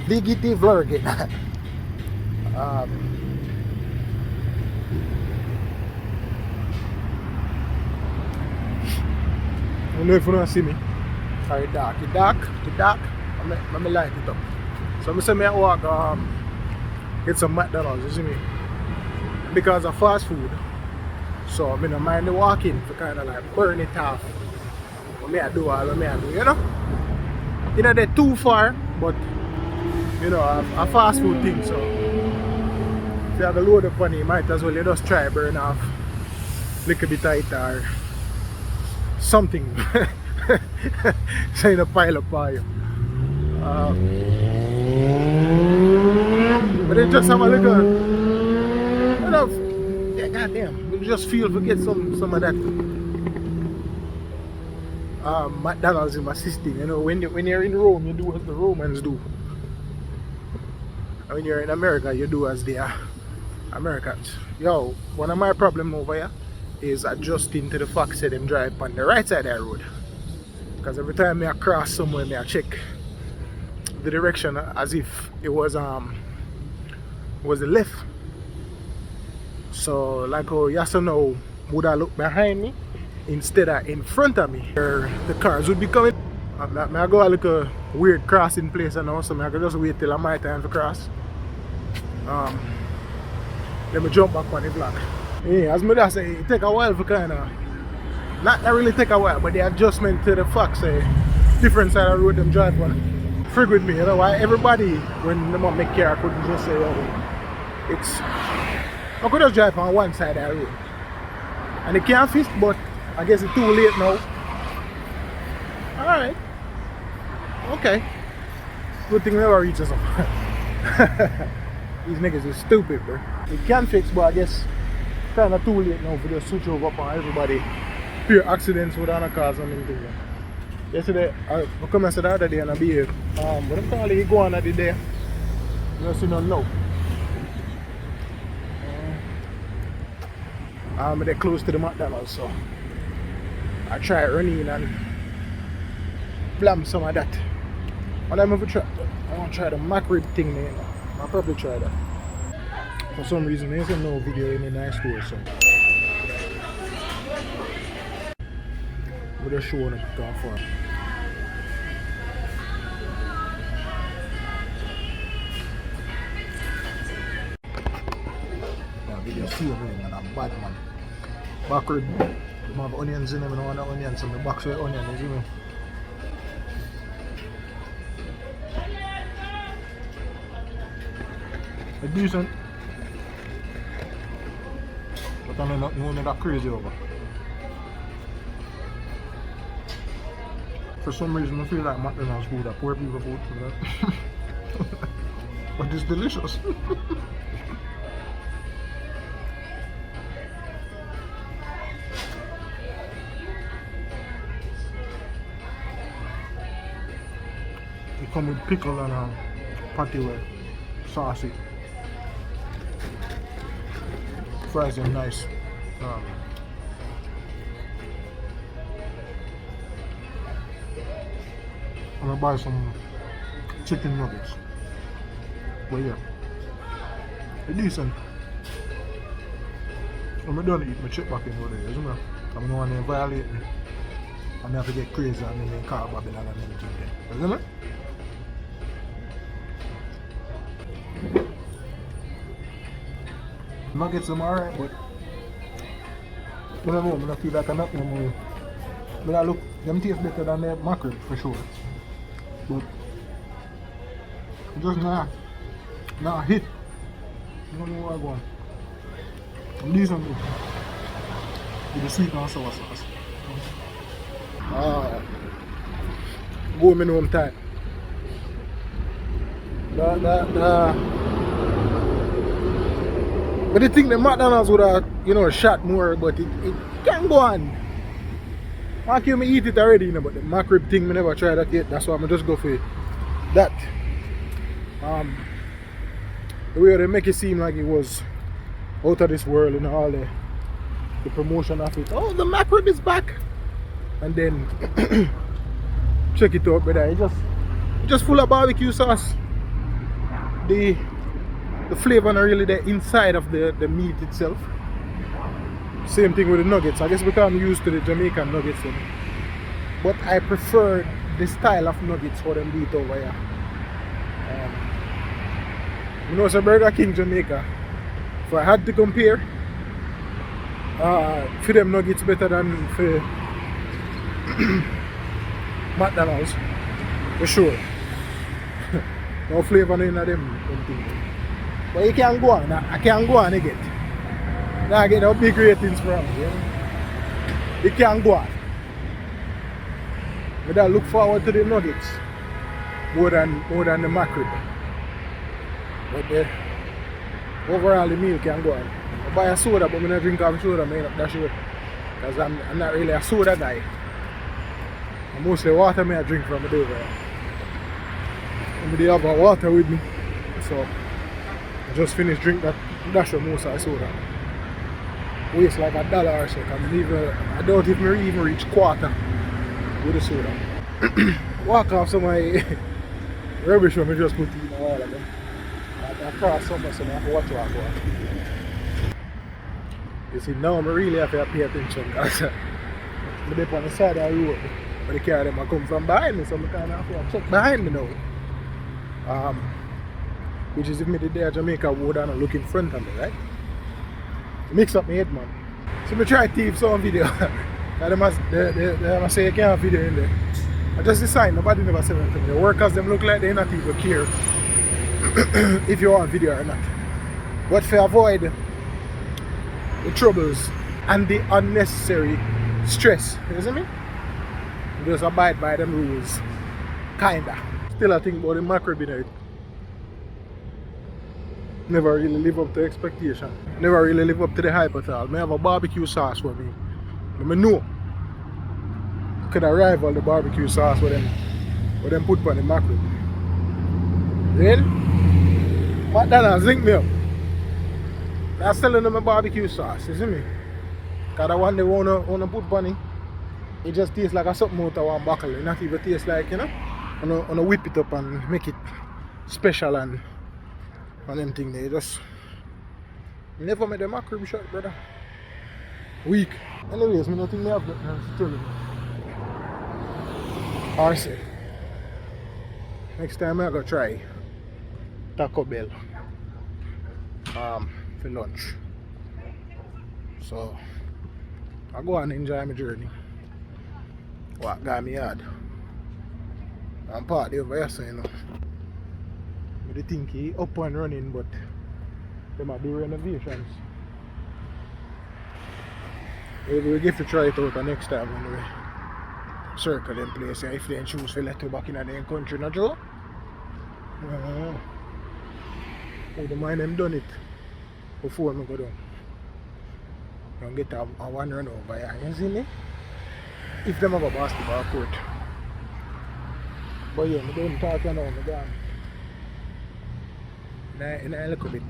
VGT vloggen. I don't know if you don't see me. It's dark. Let me light it up. So I say me walk get some McDonald's, you see me? Because of fast food. So I don't mind the walking to kind of like burn it off. What I do all what I do, you know? You know they're too far, but you know a fast food thing, so if you have a load of money, you might as well you just try burn off a little bit of it or something. So you don't pile up on you. But then just have a little, you know, yeah, goddamn, you just feel to get some of that McDonald's in my system. You know, when you're in Rome, you do what the Romans do. And when you're in America, you do as the Americans. Yo, one of my problems over here is adjusting to the fact that them drive on the right side of the road. Because every time I cross somewhere, I check the direction as if it was the left. So like how yes or no would I look behind me instead of in front of me, the cars would be coming. I go a little weird crossing place and also I can just wait till my time to cross. Let me jump back on the block. Yeah, as I say, it take a while for kind of, not really take a while, but the adjustment to the fact say different side of the road them drive on. Frig with me, you know why everybody when they want make car couldn't just say, oh, it's, I could just drive on one side of the road. And it can't fit, but I guess it's too late now. Alright. Okay. Good thing we never reaches them. These niggas is stupid, bro. It can fix, but I guess kinda too late now for just switch over on everybody. Fear accidents with other cars and everything. Yesterday, I come and said the other day and I be here. What I'm calling you go on at the day. You don't see none now. They're close to the McDonald's, so I try running and blam some of that. And I want to try the McRib thing there. I'll probably try that. For some reason, there's no video in the nice store, so we're just showing it going for it. Yeah, video see everything and I'm bad man. McRib, you have onions in them and I want the onions, so my box with onions, you see me? It's decent, but I'm not doing that crazy over. For some reason I feel like McDonald's food are poor people food, you know? But it's delicious. It come with pickle and patty with saucy. Fries are nice. I'm gonna buy some chicken nuggets. But yeah, it's decent. I'm done eat my chip back in over there, isn't it? I'm the one that violate me. I'm gonna have to get crazy and then call Babylon and everything there, isn't it? Nuggets are alright, but I don't know, I don't feel like I'm not no more. But I look, them taste better than the McRib for sure. But just not hit. I don't know where I'm going. I'm decent though. With the sweet and sour sauce. Go me home time. But I think the McDonald's would have, you know, shot more, but it can go on. I can't eat it already, you know, but the McRib thing, I never tried that yet. That's why I'm just go for that. The way they make it seem like it was out of this world, you know, all the promotion of it. Oh, the McRib is back! And then check it out, brother. It's just full of barbecue sauce. the flavor not really there inside of the meat itself. Same thing with the nuggets. I guess because I'm used to the Jamaican nuggets, but I prefer the style of nuggets for them beat over here. You know, it's a Burger King Jamaica. If I had to compare, for them nuggets better than for McDonald's, for sure. No flavor in them things. But you can go on. I can go on again. I get a big ratings from you. You can go on. But I look forward to the nuggets more than the mackerel. But overall the meal can go on. I buy a soda, but I don't drink of soda, I end up dash it. Because I'm not really a soda guy. And mostly water I drink from the day over. And they have a water with me. So I just finished drink that dash of most of the soda. Waste like $1 or so. I don't even reach quarter with the soda. Walk off some of my rubbish when I just put in a while ago. I cross somewhere, so I have to watch what I go. You see, now I really have to pay attention because I'm up on the side of the road. But the car them come from behind me, so I kind of have to check behind me now. Which is if me did there Jamaica would and look in front of me, right? Mix up my head, man. So I try to take some video. They must say you can't have video in there. I just decide, nobody never said anything. The workers them look like they not even care if you want video or not. But to avoid the troubles and the unnecessary stress, you see me? Just abide by them rules. Kinda. Still I think about the mackerel in it. Never really live up to expectation. Never really live up to the hype at all. I have a barbecue sauce for me. I know I could rival the barbecue sauce with them put on the mackerel. Then McDonald's link me up. They're selling them a barbecue sauce, you see me? Because the one they wanna put on it, it just tastes like a something out of one buckle. It not even tastes like, you know, wanna whip it up and make it special and them thing they just never made the mackerel shot, brother. Weak. Anyways, I don't think they have that struggle. RC. Next time I go try Taco Bell for lunch. So I go and enjoy my journey. What got me hard. I'm party over here, so you know. I think he up and running, but they might do renovations. Maybe we give to try it out the next time when we circle them place. If they choose to let you back in their country, not Joe? Wouldn't mind them done it before I go down. Don't get a one run over here, you see me? If them have a basketball court. But yeah, I don't talk now, I'm gone. In a little bit.